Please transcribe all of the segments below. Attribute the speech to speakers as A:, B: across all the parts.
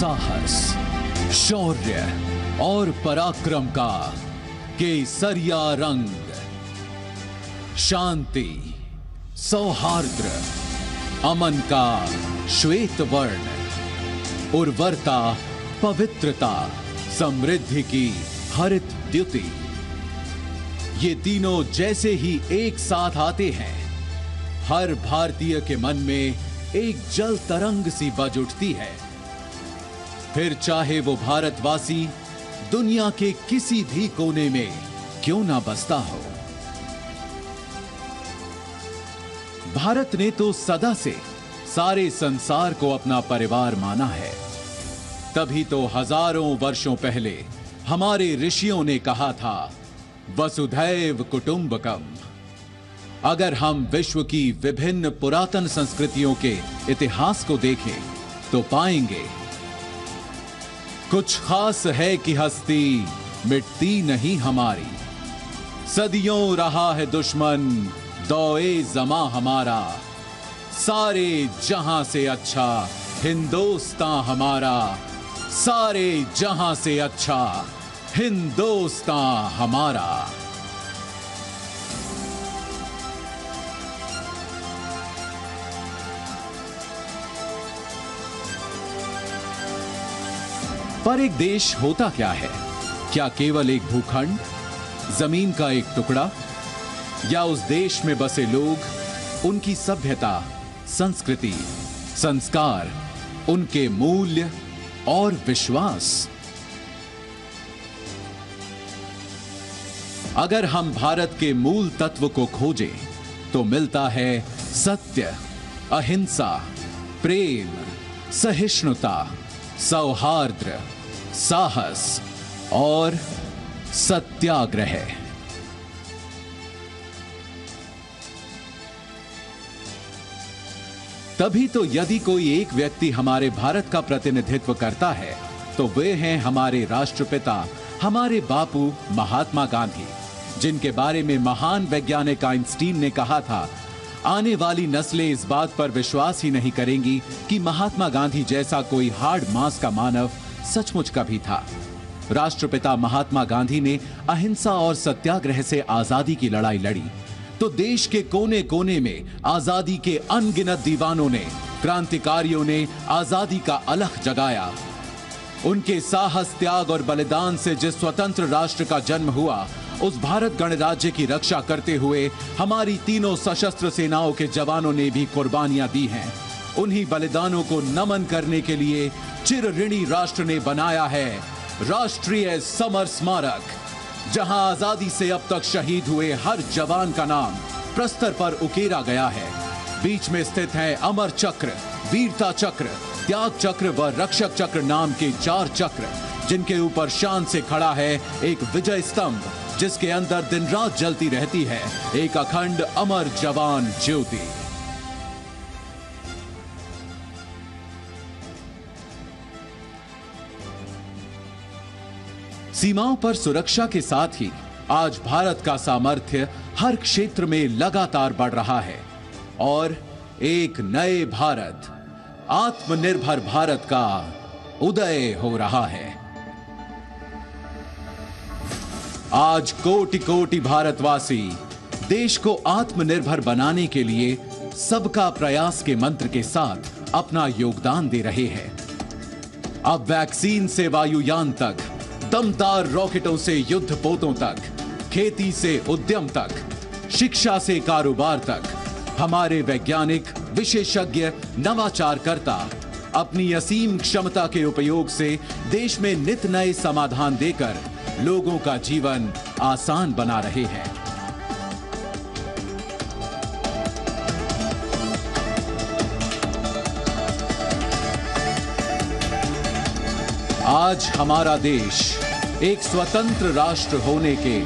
A: साहस, शौर्य और पराक्रम का केसरिया रंग, शांति, सौहार्द, अमन का श्वेत वर्ण, उर्वरता, पवित्रता, समृद्धि की हरित द्युति। ये तीनों जैसे ही एक साथ आते हैं, हर भारतीय के मन में एक जल तरंग सी बज उठती है। फिर चाहे वो भारतवासी दुनिया के किसी भी कोने में क्यों ना बसता हो। भारत ने तो सदा से सारे संसार को अपना परिवार माना है। तभी तो हजारों वर्षों पहले हमारे ऋषियों ने कहा था, वसुधैव कुटुंबकम। अगर हम विश्व की विभिन्न पुरातन संस्कृतियों के इतिहास को देखें तो पाएंगे, कुछ खास है कि हस्ती मिटती नहीं हमारी। सदियों रहा है दुश्मन दौए जमा हमारा, सारे जहां से अच्छा हिंदुस्तान हमारा, सारे जहां से अच्छा हिंदुस्तान हमारा। पर एक देश होता क्या है? क्या केवल एक भूखंड, जमीन का एक टुकड़ा, या उस देश में बसे लोग, उनकी सभ्यता, संस्कृति, संस्कार, उनके मूल्य और विश्वास? अगर हम भारत के मूल तत्व को खोजें तो मिलता है सत्य, अहिंसा, प्रेम, सहिष्णुता, सौहार्द, साहस और सत्याग्रह। तभी तो यदि कोई एक व्यक्ति हमारे भारत का प्रतिनिधित्व करता है तो वे हैं हमारे राष्ट्रपिता, हमारे बापू महात्मा गांधी, जिनके बारे में महान वैज्ञानिक आइंस्टीन ने कहा था, आने वाली नस्लें इस बात पर विश्वास ही नहीं करेंगी कि महात्मा गांधी जैसा कोई हार्ड मांस का मानव सचमुच कभी था। राष्ट्रपिता महात्मा गांधी ने अहिंसा और सत्याग्रह से आजादी की लड़ाई लड़ी, तो देश के कोने कोने में आजादी के अनगिनत दीवानों ने, क्रांतिकारियों ने आजादी का अलख जगाया। उनके साहस, त्याग और बलिदान से जिस स्वतंत्र राष्ट्र का जन्म हुआ, उस भारत गणराज्य की रक्षा करते हुए हमारी तीनों सशस्त्र सेनाओं के जवानों ने भी कुर्बानियां दी हैं। उन्हीं बलिदानों को नमन करने के लिए चिर ऋणी राष्ट्र ने बनाया है राष्ट्रीय समर स्मारक, जहां आजादी से अब तक शहीद हुए हर जवान का नाम प्रस्तर पर उकेरा गया है। बीच में स्थित है अमर चक्र, वीरता चक्र, त्याग चक्र व रक्षक चक्र नाम के 4 चक्र, जिनके ऊपर शान से खड़ा है एक विजय स्तंभ, जिसके अंदर दिन रात जलती रहती है एक अखंड अमर जवान ज्योति। सीमाओं पर सुरक्षा के साथ ही आज भारत का सामर्थ्य हर क्षेत्र में लगातार बढ़ रहा है और एक नए भारत, आत्मनिर्भर भारत का उदय हो रहा है। आज कोटि कोटि भारतवासी देश को आत्मनिर्भर बनाने के लिए सबका प्रयास के मंत्र के साथ अपना योगदान दे रहे हैं। अब वैक्सीन से वायुयान तक, दमदार रॉकेटों से युद्धपोतों तक, खेती से उद्यम तक, शिक्षा से कारोबार तक, हमारे वैज्ञानिक, विशेषज्ञ, नवाचारकर्ता अपनी असीम क्षमता के उपयोग से देश में नित नए समाधान देकर लोगों का जीवन आसान बना रहे हैं। आज हमारा देश एक स्वतंत्र राष्ट्र होने के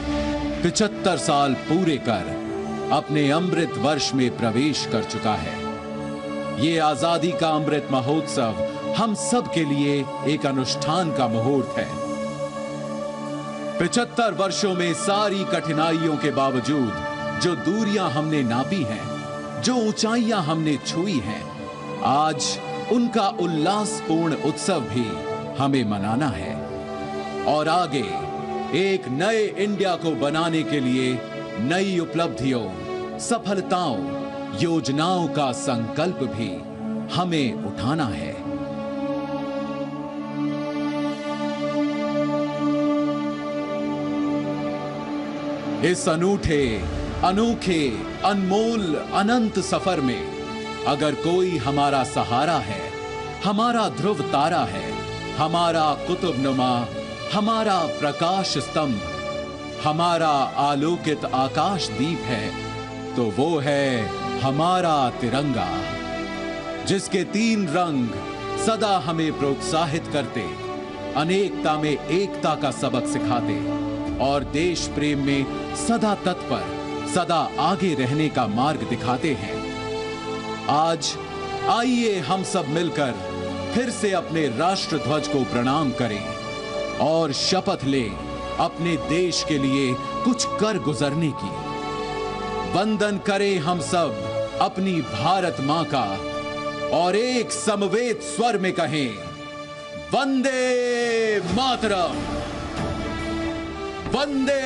A: 75 साल पूरे कर अपने अमृत वर्ष में प्रवेश कर चुका है। ये आजादी का अमृत महोत्सव हम सब के लिए एक अनुष्ठान का मुहूर्त है। 75 वर्षों में सारी कठिनाइयों के बावजूद जो दूरियां हमने नापी हैं, जो ऊंचाइयां हमने छुई हैं, आज उनका उल्लासपूर्ण उत्सव भी हमें मनाना है और आगे एक नए इंडिया को बनाने के लिए नई उपलब्धियों, सफलताओं, योजनाओं का संकल्प भी हमें उठाना है। इस अनूठे, अनोखे, अनमोल, अनंत सफर में अगर कोई हमारा सहारा है, हमारा ध्रुव तारा है, हमारा कुतुबनुमा, हमारा प्रकाश स्तंभ, हमारा आलोकित आकाश दीप है, तो वो है हमारा तिरंगा, जिसके 3 रंग सदा हमें प्रोत्साहित करते, अनेकता में एकता का सबक सिखाते और देश प्रेम में सदा तत्पर, सदा आगे रहने का मार्ग दिखाते हैं। आज आइए हम सब मिलकर फिर से अपने राष्ट्र ध्वज को प्रणाम करें और शपथ लें अपने देश के लिए कुछ कर गुजरने की। वंदन करें हम सब अपनी भारत मां का और एक समवेत स्वर में कहें, वंदे मातरम, वंदे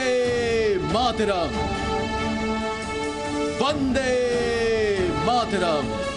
A: मातरम, वंदे मातरम।